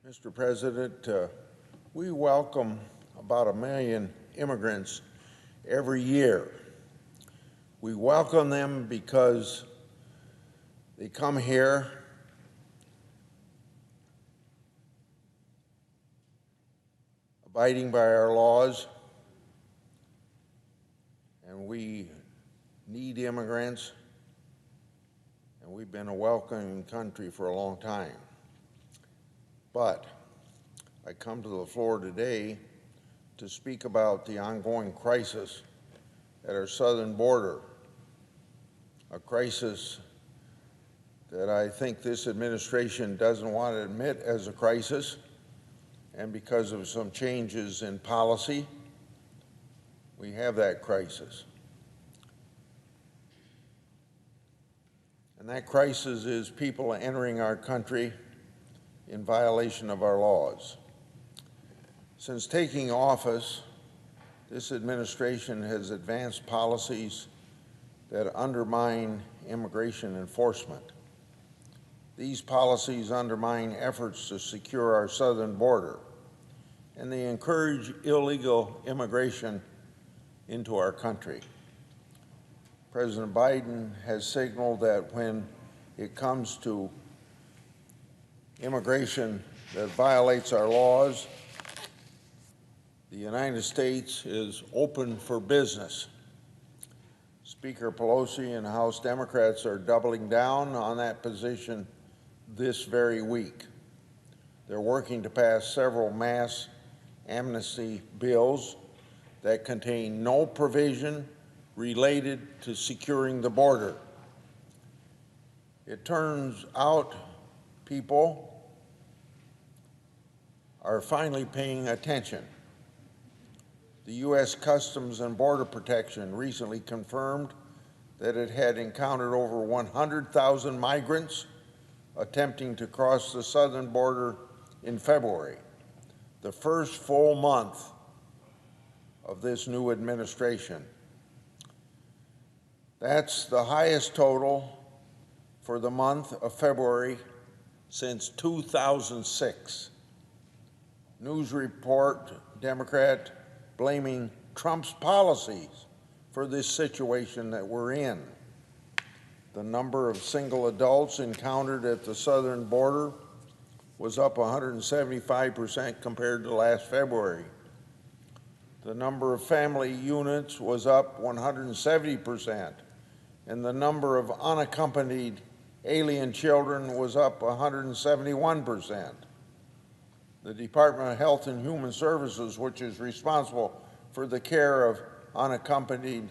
Mr. President, we welcome about 1 million immigrants every year. We welcome them because they come here abiding by our laws, and we need immigrants, and we've been a welcoming country for a long time. But I come to the floor today to speak about the ongoing crisis at our southern border, a crisis that I think this administration doesn't want to admit as a crisis, and because of some changes in policy, we have that crisis. And that crisis is people entering our country in violation of our laws. Since taking office, this administration has advanced policies that undermine immigration enforcement. These policies undermine efforts to secure our southern border, and they encourage illegal immigration into our country. President Biden has signaled that when it comes to immigration that violates our laws, the United States is open for business. Speaker Pelosi and House Democrats are doubling down on that position this very week. They're working to pass several mass amnesty bills that contain no provision related to securing the border. It turns out people are finally paying attention. The U.S. Customs and Border Protection recently confirmed that it had encountered over 100,000 migrants attempting to cross the southern border in February, the first full month of this new administration. That's the highest total for the month of February since 2006. News report, Democrat blaming Trump's policies for this situation that we're in. The number of single adults encountered at the southern border was up 175% compared to last February. The number of family units was up 170%, and the number of unaccompanied alien children was up 171%. The Department of Health and Human Services, which is responsible for the care of unaccompanied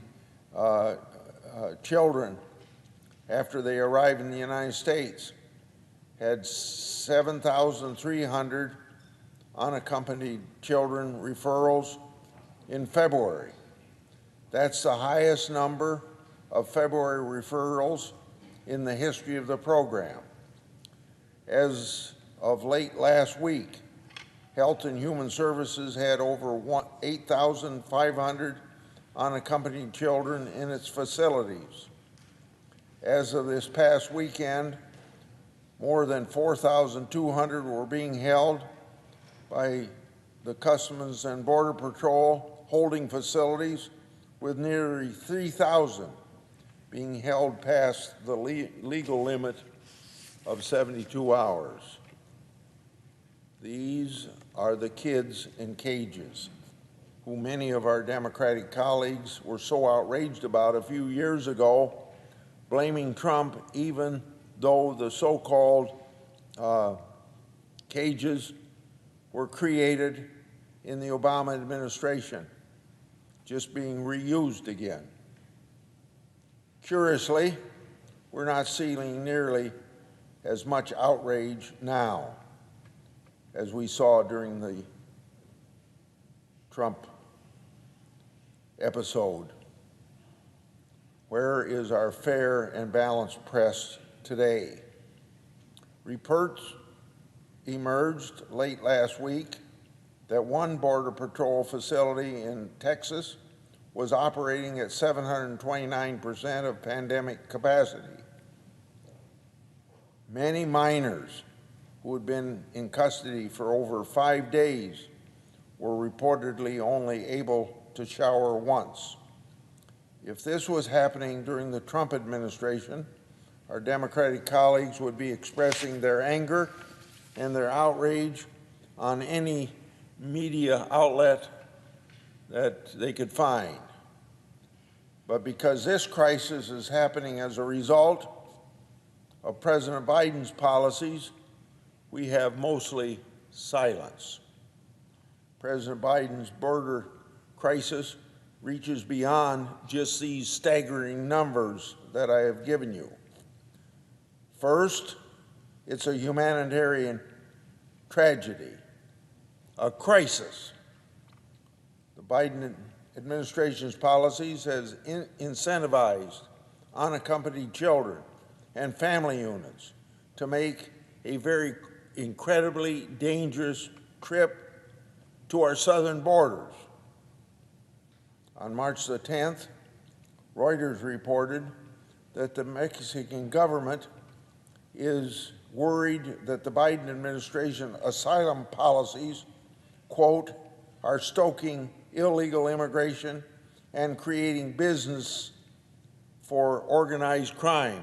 children after they arrive in the United States, had 7,300 unaccompanied children referrals in February. That's the highest number of February referrals in the history of the program. As of late last week, Health and Human Services had over 8,500 unaccompanied children in its facilities. As of this past weekend, more than 4,200 were being held by the Customs and Border Patrol holding facilities, with nearly 3,000 being held past the legal limit of 72 hours. These are the kids in cages, who many of our Democratic colleagues were so outraged about a few years ago, blaming Trump, even though the so-called cages were created in the Obama administration, just being reused again. Curiously, we're not seeing nearly as much outrage now as we saw during the Trump episode. Where is our fair and balanced press today? Reports emerged late last week that one Border Patrol facility in Texas was operating at 729% of pandemic capacity. Many minors who had been in custody for over 5 days were reportedly only able to shower once. If this was happening during the Trump administration, our Democratic colleagues would be expressing their anger and their outrage on any media outlet that they could find. But because this crisis is happening as a result of President Biden's policies, we have mostly silence. President Biden's border crisis reaches beyond just these staggering numbers that I have given you. First, it's a humanitarian tragedy, a crisis. The Biden administration's policies has incentivized unaccompanied children and family units to make a very incredibly dangerous trip to our southern borders. On March the 10th, Reuters reported that the Mexican government is worried that the Biden administration asylum policies, quote, are stoking illegal immigration and creating business for organized crime,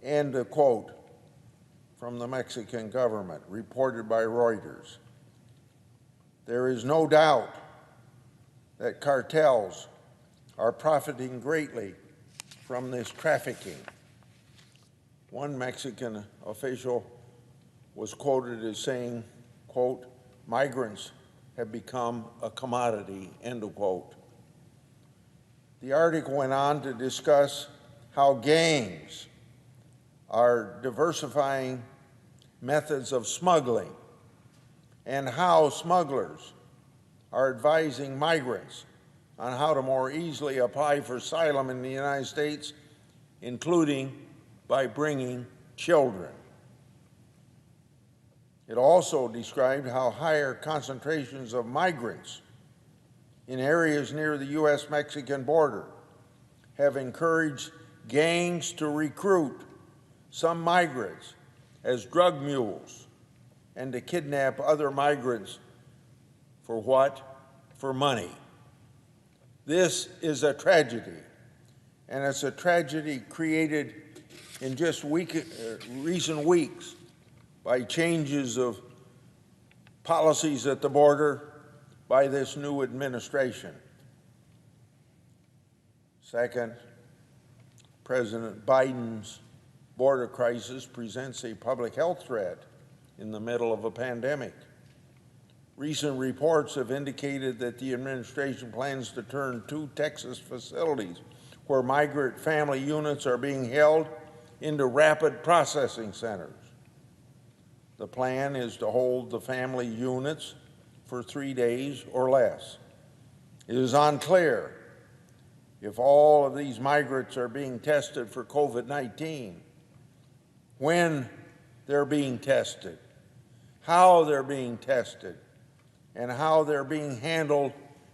end of quote, from the Mexican government, reported by Reuters. There is no doubt that cartels are profiting greatly from this trafficking. One Mexican official was quoted as saying, quote, migrants have become a commodity, end of quote. The article went on to discuss how gangs are diversifying methods of smuggling and how smugglers are advising migrants on how to more easily apply for asylum in the United States, including by bringing children. It also described how higher concentrations of migrants in areas near the U.S.-Mexican border have encouraged gangs to recruit some migrants as drug mules and to kidnap other migrants for what? For money. This is a tragedy, and it's a tragedy created in just recent weeks by changes of policies at the border by this new administration. Second, President Biden's border crisis presents a public health threat in the middle of a pandemic. Recent reports have indicated that the administration plans to turn 2 Texas facilities where migrant family units are being held into rapid processing centers. The plan is to hold the family units for 3 days or less. It is unclear if all of these migrants are being tested for COVID-19, when they're being tested, how they're being tested, and how they're being handled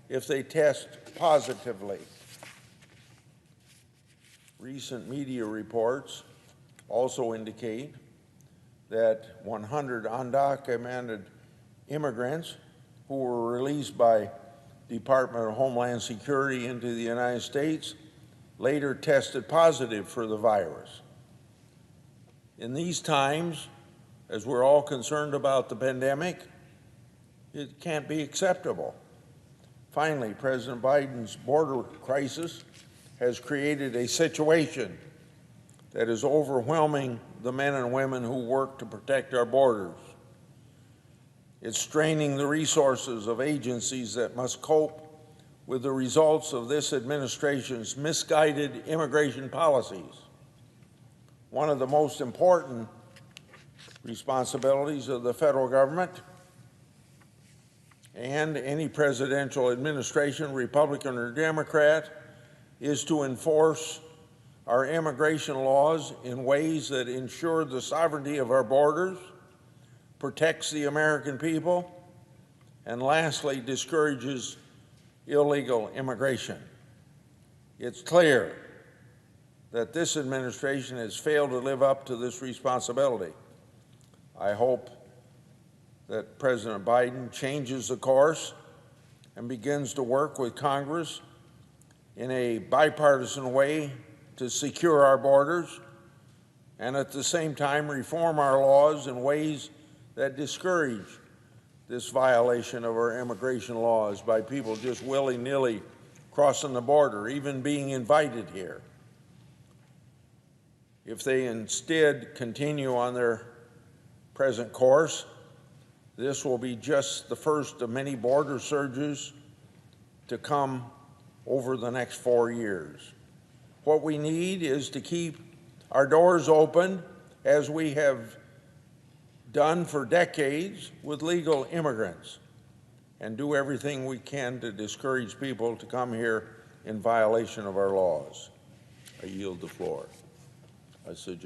if they test positively. Recent media reports also indicate that 100 undocumented immigrants who were released by Department of Homeland Security into the United States later tested positive for the virus. In these times, as we're all concerned about the pandemic, it can't be acceptable. Finally, President Biden's border crisis has created a situation that is overwhelming the men and women who work to protect our borders. It's straining the resources of agencies that must cope with the results of this administration's misguided immigration policies. One of the most important responsibilities of the federal government and any presidential administration, Republican or Democrat, is to enforce our immigration laws in ways that ensure the sovereignty of our borders, protects the American people, and lastly, discourages illegal immigration. It's clear that this administration has failed to live up to this responsibility. I hope that President Biden changes the course and begins to work with Congress in a bipartisan way to secure our borders and at the same time reform our laws in ways that discourage this violation of our immigration laws by people just willy-nilly crossing the border, even being invited here. If they instead continue on their present course, this will be just the first of many border surges to come over the next 4 years. What we need is to keep our doors open, as we have done for decades with legal immigrants, and do everything we can to discourage people to come here in violation of our laws. I yield the floor. I suggest